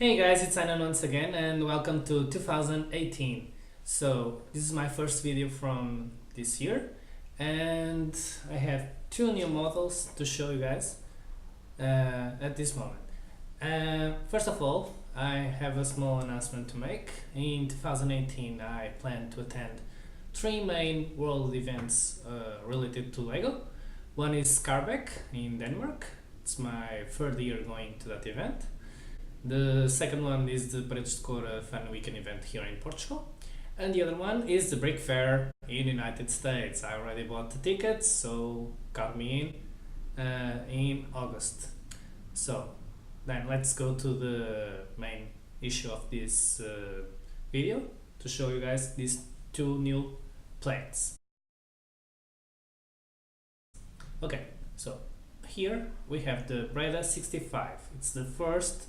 Hey guys, it's Eínon once again and welcome to 2018. So this is my first video from this year and I have two new models to show you guys at this moment. First of all, I have a small announcement to make. In 2018 I plan to attend three main world events related to LEGO. One is Scarbeck in Denmark. It's my third year going to that event. The second one is the Breda Fun Weekend event here in Portugal. And the other one is the Brick Fair in the United States. I already bought the tickets, so got me in August. So then let's go to the main issue of this video to show you guys these two new planes. Okay, so here we have the Breda 65. It's the first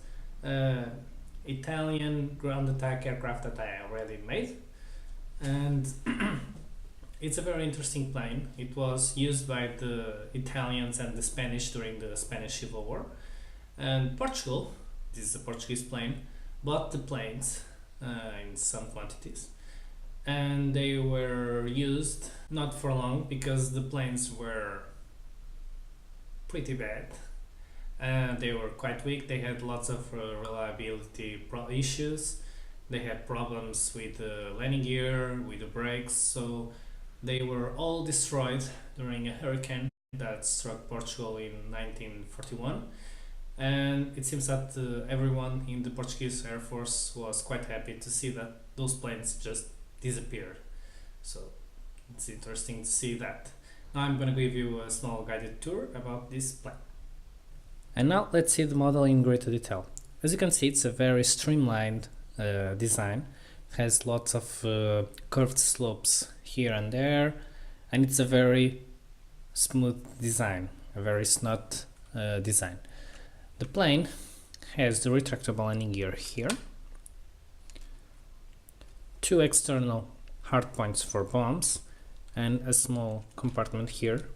Italian ground attack aircraft that I already made, and it's a very interesting plane. It was used by the Italians and the Spanish during the Spanish Civil War, and Portugal, this is a Portuguese plane, bought the planes in some quantities, and they were used not for long because the planes were pretty bad. They were quite weak. They had lots of reliability issues. They had problems with the landing gear, with the brakes, so they were all destroyed during a hurricane that struck Portugal in 1941. And it seems that everyone in the Portuguese Air Force was quite happy to see that those planes just disappeared. So it's interesting to see that. Now I'm going to give you a small guided tour about this plane. And now let's see the model in greater detail. As you can see, it's a very streamlined design. It has lots of curved slopes here and there, and it's a very smooth design, a very snug design. The plane has the retractable landing gear here, two external hardpoints for bombs, and a small compartment here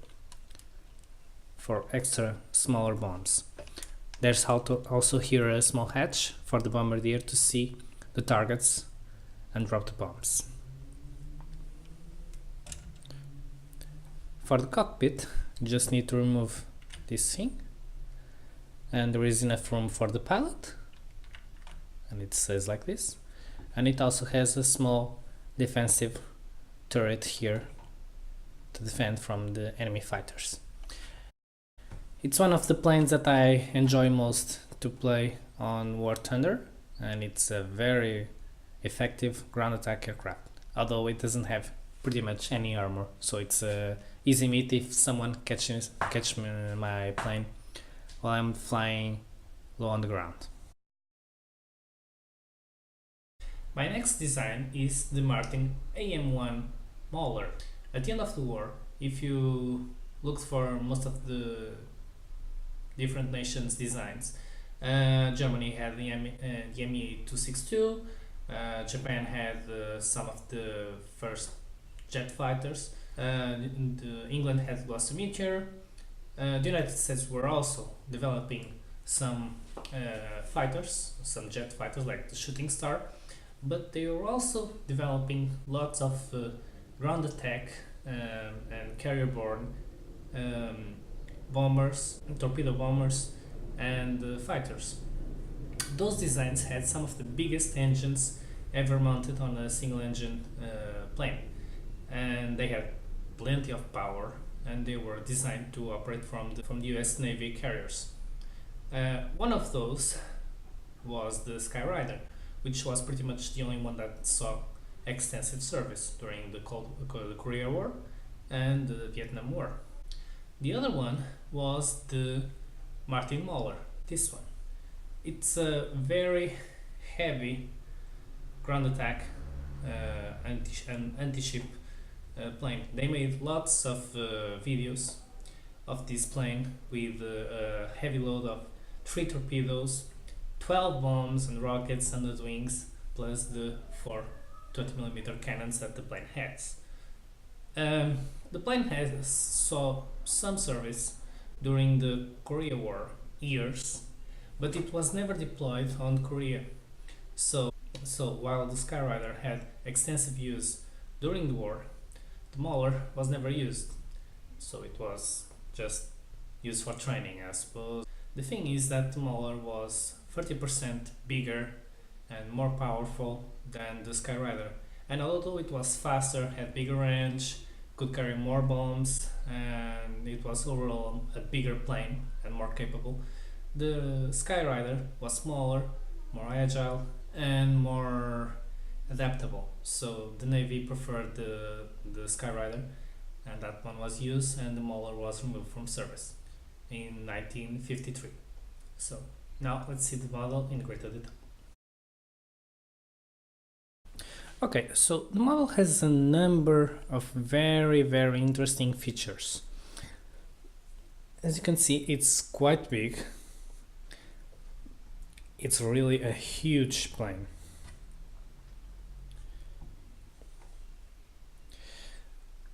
for extra smaller bombs. There's also here a small hatch for the bombardier to see the targets and drop the bombs. For the cockpit, you just need to remove this thing, and there is enough room for the pilot, and it says like this. And it also has a small defensive turret here to defend from the enemy fighters. It's one of the planes that I enjoy most to play on War Thunder, and it's a very effective ground attack aircraft, although it doesn't have pretty much any armor, so it's a easy meet if someone catch my plane while I'm flying low on the ground. My next design is the Martin AM-1 Mauler. At the end of the war, if you looked for most of the different nations' designs, Germany had the Me-262, Japan had some of the first jet fighters, England had Gloster Meteor, the United States were also developing some fighters, some jet fighters like the Shooting Star, but they were also developing lots of ground attack and carrier-borne bombers, torpedo-bombers, and fighters. Those designs had some of the biggest engines ever mounted on a single engine plane, and they had plenty of power, and they were designed to operate from the US Navy carriers. One of those was the Skyrider, which was pretty much the only one that saw extensive service during the Korea War and the Vietnam War. The other one was the Martin Mauler, this one. It's a very heavy ground attack anti-ship plane. They made lots of videos of this plane with a heavy load of 3 torpedoes, 12 bombs and rockets under the wings, plus the 4 20mm cannons that the plane has. The plane saw some service during the Korea War years, but it was never deployed on Korea. So while the Skyrider had extensive use during the war, the Mauler was never used. So it was just used for training, I suppose. The thing is that the Mauler was 30% bigger and more powerful than the Skyrider. And although it was faster, had bigger range, could carry more bombs, and it was overall a bigger plane and more capable, the Skyrider was smaller, more agile, and more adaptable. So the Navy preferred the Skyrider, and that one was used, and the Mauler was removed from service in 1953. So now let's see the model in greater detail. Okay, so the model has a number of very interesting features. As you can see, it's quite big. It's really a huge plane.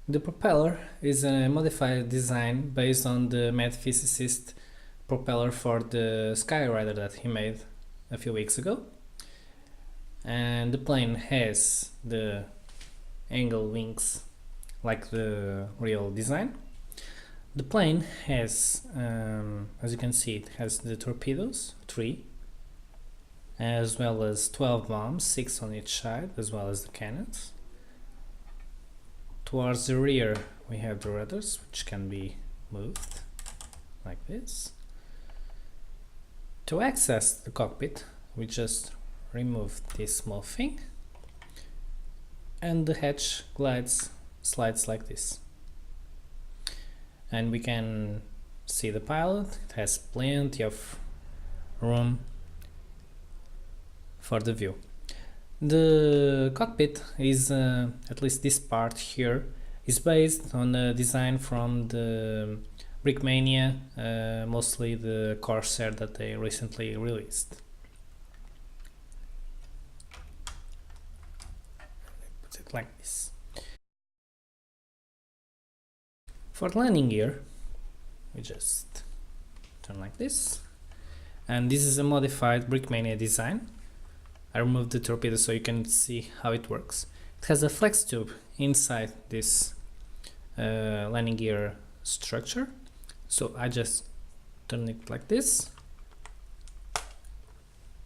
The propeller is a modified design based on the mad physicist propeller for the Skyrider that he made a few weeks ago. And the plane has the angle wings like the real design. The plane has, as you can see, it has the torpedoes, 3, as well as 12 bombs, 6 on each side, as well as the cannons. Towards the rear we have the rudders, which can be moved like this. To access the cockpit, we just remove this small thing, and the hatch slides like this, and we can see the pilot. It has plenty of room for the view. The cockpit is, at least this part here, is based on a design from the Brickmania, mostly the Corsair that they recently released. Put it like this. For the landing gear, we just turn like this, and this is a modified Brickmania design. I removed the torpedo so you can see how it works. It has a flex tube inside this landing gear structure, so I just turn it like this,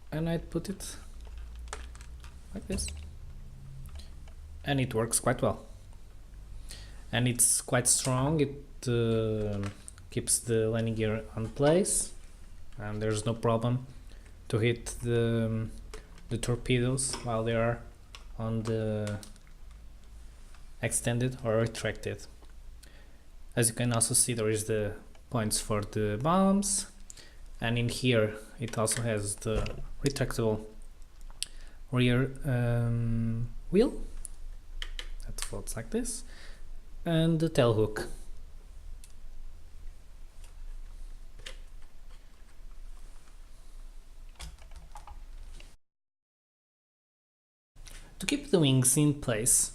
and I put it like this, and it works quite well, and it's quite strong. It keeps the landing gear on place, and there's no problem to hit the torpedoes while they are on the extended or retracted. As you can also see, there is the points for the bombs, and in here it also has the retractable rear wheel that floats like this, and the tail hook. To keep the wings in place,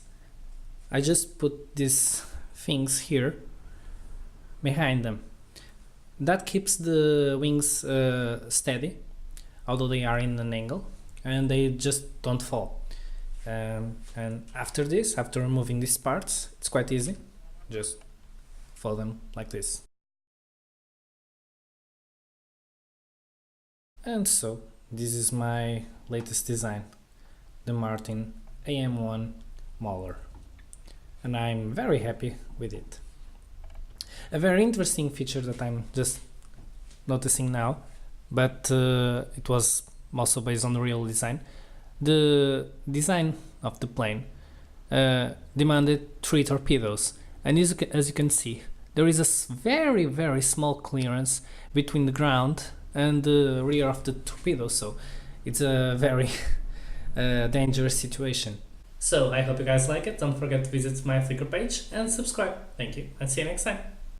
I just put these things here behind them. That keeps the wings steady, although they are in an angle, and they just don't fall. And after this, after removing these parts, it's quite easy. Just fold them like this. And so, this is my latest design, the Martin AM-1 Mauler, and I'm very happy with it. A very interesting feature that I'm just noticing now, but it was also based on the real design. The design of the plane demanded 3 torpedoes, and as you can see, there is a very small clearance between the ground and the rear of the torpedo, so it's a very dangerous situation. So I hope you guys like it. Don't forget to visit my Flickr page and subscribe. Thank you, and see you next time.